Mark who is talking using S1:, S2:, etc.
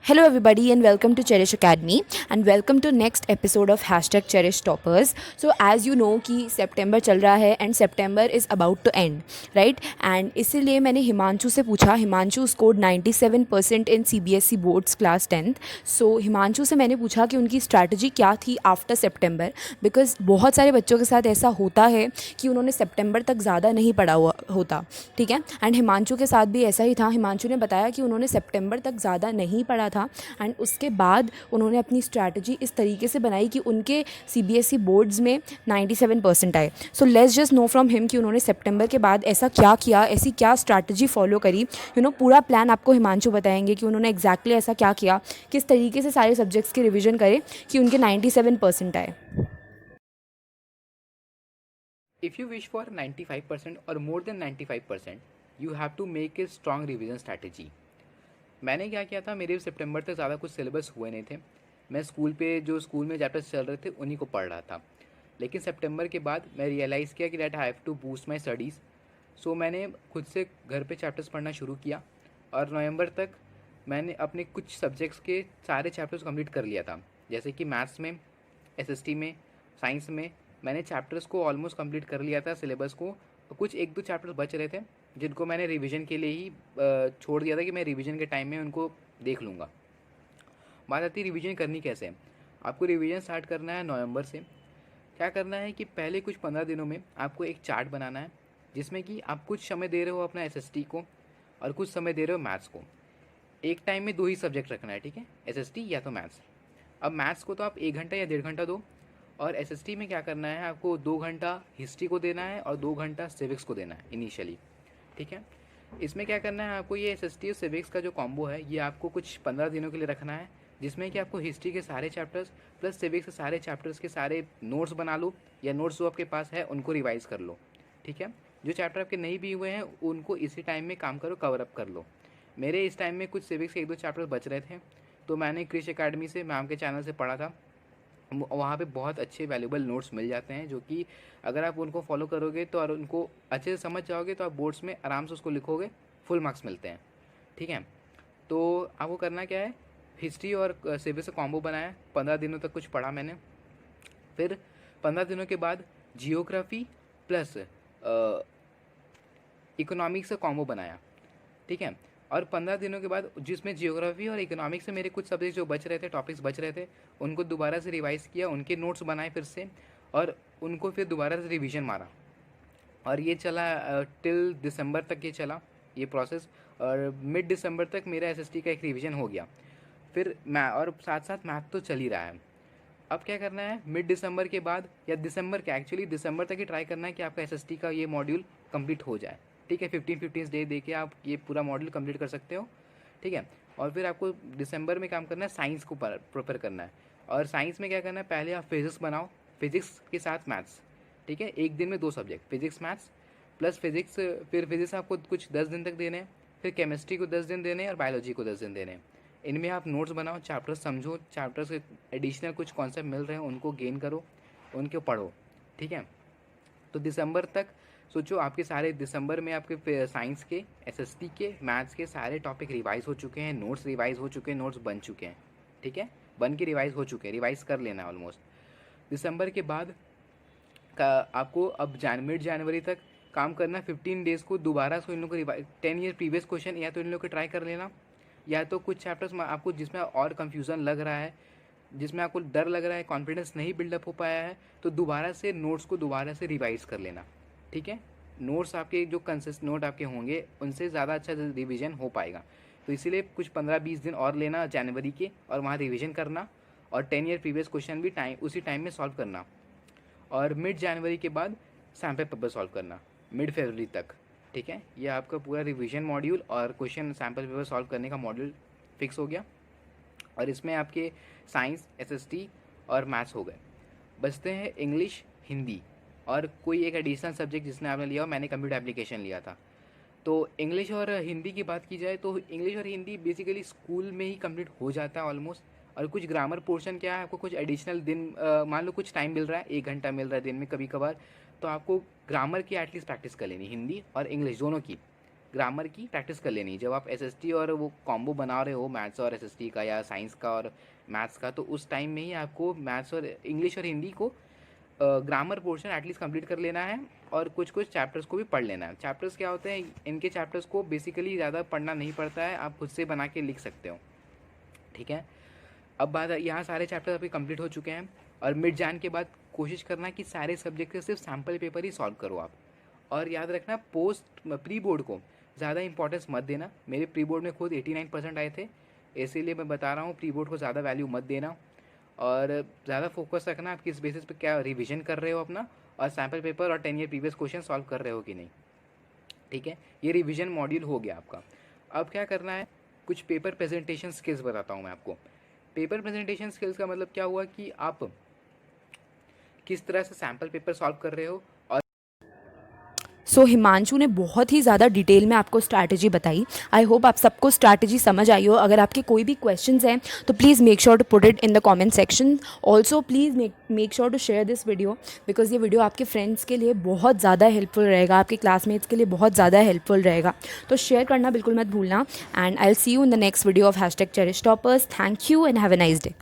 S1: Hello everybody and welcome to Cherish Academy and welcome to next episode of #Cherish Toppers. So as you know कि सितंबर चल रहा है and September is about to end, right? And इसीलिए मैंने हिमांशु से पूछा. Himanshu scored 97% in CBSE boards class 10th. So Himanshu से मैंने पूछा कि उनकी स्ट्रैटेजी क्या थी आफ्टर सितंबर, बिकॉज बहुत सारे बच्चों के साथ ऐसा होता है कि उन्होंने सितंबर तक ज़्यादा नहीं पढ़ा हुआ होता. ठीक है. एंड हिमांशु के साथ भी ऐसा ही था. हिमांशु ने बताया कि उन्होंने सितंबर तक ज़्यादा नहीं पढ़ा था एंड उसके बाद उन्होंने अपनी स्ट्रैटेजी इस तरीके से बनाई कि उनके सीबीएसई बोर्ड्स में 97% आए. So let's just know from him कि उन्होंने सितंबर के बाद ऐसा क्या किया, ऐसी क्या स्ट्रैटेजी फॉलो करी. पूरा प्लान आपको हिमांशु बताएंगे कि उन्होंने एग्जैक्टली ऐसा क्या किया, किस तरीके से सारे सब्जेक्ट्स की रिविजन करे कि उनके 97% आए.
S2: If you wish for 95% or more than 95%, you have to make a strong revision strategy. मैंने क्या किया था, मेरे सितंबर तक ज़्यादा कुछ सिलेबस हुए नहीं थे. मैं स्कूल में चैप्टर्स चल रहे थे उन्हीं को पढ़ रहा था. लेकिन सितंबर के बाद मैं रियलाइज़ किया कि that I have to boost my studies. So मैंने खुद से घर पे चैप्टर्स पढ़ना शुरू किया और नवंबर तक मैंने अपने कुछ सब्जेक्ट्स के सारे चैप्टर्स कंप्लीट कर लिया था. जैसे कि मैथ्स में, एसएसटी में, साइंस में मैंने चैप्टर्स को ऑलमोस्ट कंप्लीट कर लिया था, सिलेबस को. कुछ एक दो चैप्टर्स बच रहे थे जिनको मैंने रिवीजन के लिए ही छोड़ दिया था कि मैं रिवीजन के टाइम में उनको देख लूँगा. बात आती है रिवीजन करनी कैसे है. आपको रिवीजन स्टार्ट करना है नवंबर से. क्या करना है कि पहले कुछ 15 दिनों में आपको एक चार्ट बनाना है जिसमें कि आप कुछ समय दे रहे हो अपना एसएसटी को और कुछ समय दे रहे हो मैथ्स को. एक टाइम में 2 ही सब्जेक्ट रखना है, ठीक है, एसएसटी या तो मैथ्स. अब मैथ्स को तो आप 1 घंटा या 1.5 घंटा दो और एसएसटी में क्या करना है, आपको 2 घंटा हिस्ट्री को देना है और 2 घंटा सिविक्स को देना है इनिशियली. ठीक है. इसमें क्या करना है, आपको ये एसएसटी और सिविक्स का जो कॉम्बो है ये आपको कुछ 15 दिनों के लिए रखना है, जिसमें कि आपको हिस्ट्री के सारे चैप्टर्स प्लस सिविक्स के सारे चैप्टर्स के सारे नोट्स बना लो या नोट्स जो आपके पास है उनको रिवाइज़ कर लो. ठीक है. जो चैप्टर आपके नहीं भी हुए हैं उनको इसी टाइम में काम करो, कवर अप कर लो. मेरे इस टाइम में कुछ सिविक्स के 1-2 चैप्टर बच रहे थे तो मैंने क्रिश अकेडमी से, मैम के चैनल से पढ़ा था. वहाँ पे बहुत अच्छे वैल्यूबल नोट्स मिल जाते हैं जो कि अगर आप उनको फॉलो करोगे तो और उनको अच्छे से समझ जाओगे तो आप बोर्ड्स में आराम से उसको लिखोगे, फुल मार्क्स मिलते हैं. ठीक है. तो आपको करना क्या है, हिस्ट्री और सिविक्स का कॉम्बो बनाया. 15 दिनों तक कुछ पढ़ा मैंने. फिर 15 दिनों के बाद जियोग्राफी प्लस इकोनॉमिक्स का कॉम्बो बनाया. ठीक है. और 15 दिनों के बाद जिसमें जियोग्राफी और इकोनॉमिक्स से मेरे कुछ सब्जेक्ट जो बच रहे थे, टॉपिक्स बच रहे थे, उनको दोबारा से रिवाइज़ किया, उनके नोट्स बनाए फिर से और उनको फिर दोबारा से रिवीजन मारा. और ये चला टिल दिसंबर तक ये चला ये प्रोसेस. और मिड दिसंबर तक मेरा एसएसटी का एक रिवीजन हो गया. फिर और साथ साथ मैथ तो चल ही रहा है. अब क्या करना है, मिड दिसंबर के बाद या दिसंबर के एक्चुअली दिसंबर तक ही ट्राई करना है कि आपका एसएसटी का ये मॉड्यूल कंप्लीट हो जाए. ठीक है. 15 डे दे के आप ये पूरा मॉड्यूल कंप्लीट कर सकते हो. ठीक है. और फिर आपको दिसंबर में काम करना है, साइंस को प्रिपेयर करना है. और साइंस में क्या करना है, पहले आप फिजिक्स बनाओ, फिजिक्स के साथ मैथ्स. ठीक है. एक दिन में 2 subject, physics maths plus physics. फिर फिजिक्स आपको कुछ 10 दिन तक देने हैं. फिर केमिस्ट्री को 10 दिन देने हैं और बायोलॉजी को 10 दिन देने हैं. इनमें आप नोट्स बनाओ, चैप्टर्स समझो, चैप्टर्स के एडिशनल कुछ कॉन्सेप्ट मिल रहे हैं उनको गेन करो, उनको पढ़ो. ठीक है. तो दिसंबर तक सोचो आपके सारे दिसंबर में आपके साइंस के, एसएसटी के, मैथ्स के सारे टॉपिक रिवाइज हो चुके हैं, नोट्स रिवाइज हो चुके हैं, नोट्स बन चुके हैं. ठीक है. बन के रिवाइज हो चुके हैं, रिवाइज कर लेना ऑलमोस्ट. दिसंबर के बाद का आपको अब मिड जनवरी तक काम करना है. 15 डेज़ को दोबारा से इन लोगों को रिवाइज 10 ईयर प्रीवियस क्वेश्चन या तो इन लोगों को ट्राई कर लेना, या तो कुछ चैप्टर्स में आपको जिसमें और कन्फ्यूज़न लग रहा है, जिसमें आपको डर लग रहा है, कॉन्फिडेंस नहीं बिल्डअप हो पाया है, तो दोबारा से नोट्स को दोबारा से रिवाइज़ कर लेना. ठीक है. नोट्स आपके जो कंसिस्ट नोट आपके होंगे उनसे ज़्यादा अच्छा रिवीजन हो पाएगा. तो इसीलिए कुछ 15-20 दिन और लेना जनवरी के और वहाँ रिवीजन करना और 10 ईयर प्रीवियस क्वेश्चन भी उसी टाइम में सॉल्व करना. और मिड जनवरी के बाद सैम्पल पेपर सॉल्व करना मिड फरवरी तक. ठीक है. ये आपका पूरा रिवीजन मॉड्यूल और क्वेश्चन सैम्पल पेपर सॉल्व करने का मॉड्यूल फिक्स हो गया. और इसमें आपके साइंस, एसएसटी और मैथ्स हो गए. बचते हैं इंग्लिश, हिंदी और कोई एक एडिशनल सब्जेक्ट जिसने आपने लिया हो. मैंने कंप्यूटर एप्लीकेशन लिया था. तो इंग्लिश और हिंदी की बात की जाए तो इंग्लिश और हिंदी बेसिकली स्कूल में ही कंप्लीट हो जाता है ऑलमोस्ट. और कुछ ग्रामर पोर्शन क्या है, आपको कुछ एडिशनल दिन मान लो कुछ टाइम मिल रहा है, 1 घंटा मिल रहा है दिन में कभी कभार, तो आपको ग्रामर की एटलीस्ट प्रैक्टिस कर लेनी, हिंदी और इंग्लिश दोनों की. ग्रामर की प्रैक्टिस कर लेनी है। जब आप एसएसटी और वो कॉम्बो बना रहे हो मैथ्स और एसएसटी का या साइंस का और मैथ्स का, तो उस टाइम में ही आपको मैथ्स और इंग्लिश और हिंदी को ग्रामर पोर्शन एटलीस्ट कंप्लीट कर लेना है और कुछ कुछ चैप्टर्स को भी पढ़ लेना है। चैप्टर्स क्या होते हैं, इनके चैप्टर्स को बेसिकली ज़्यादा पढ़ना नहीं पड़ता है, आप खुद से बना के लिख सकते हो, ठीक है। अब बात यहाँ सारे चैप्टर अभी कंप्लीट हो चुके हैं और मिड जान के बाद कोशिश करना कि सारे सब्जेक्ट के सिर्फ सैम्पल पेपर ही सॉल्व करो आप। और याद रखना प्री बोर्ड को ज़्यादा इंपॉर्टेंस मत देना। मेरे प्री बोर्ड में खुद 89% आए थे, इसीलिए मैं बता रहा हूँ प्री बोर्ड को ज़्यादा वैल्यू मत देना और ज़्यादा फोकस रखना आप किस बेसिस पे क्या रिवीजन कर रहे हो अपना, और सैम्पल पेपर और 10 ईयर प्रीवियस क्वेश्चन सॉल्व कर रहे हो कि नहीं, ठीक है। ये रिवीजन मॉड्यूल हो गया आपका। अब क्या करना है, कुछ पेपर प्रेजेंटेशन स्किल्स बताता हूँ मैं आपको। पेपर प्रेजेंटेशन स्किल्स का मतलब क्या हुआ कि आप किस तरह से सैम्पल पेपर सॉल्व कर रहे हो।
S1: सो हिमांशु ने बहुत ही ज़्यादा डिटेल में आपको स्ट्रैटेजी बताई। आई होप आप सबको स्ट्रैटेजी समझ आई हो। अगर आपके कोई भी क्वेश्चंस हैं तो please make sure to put it in the comment section. Also please make sure to share this video, because ये वीडियो आपके फ्रेंड्स के लिए बहुत ज़्यादा हेल्पफुल रहेगा, आपके क्लासमेट्स के लिए बहुत ज़्यादा हेल्पफुल रहेगा। तो शेयर करना बिल्कुल मत भूलना। And I will see you in the next video of #CherishToppers। Thank you and have a nice day.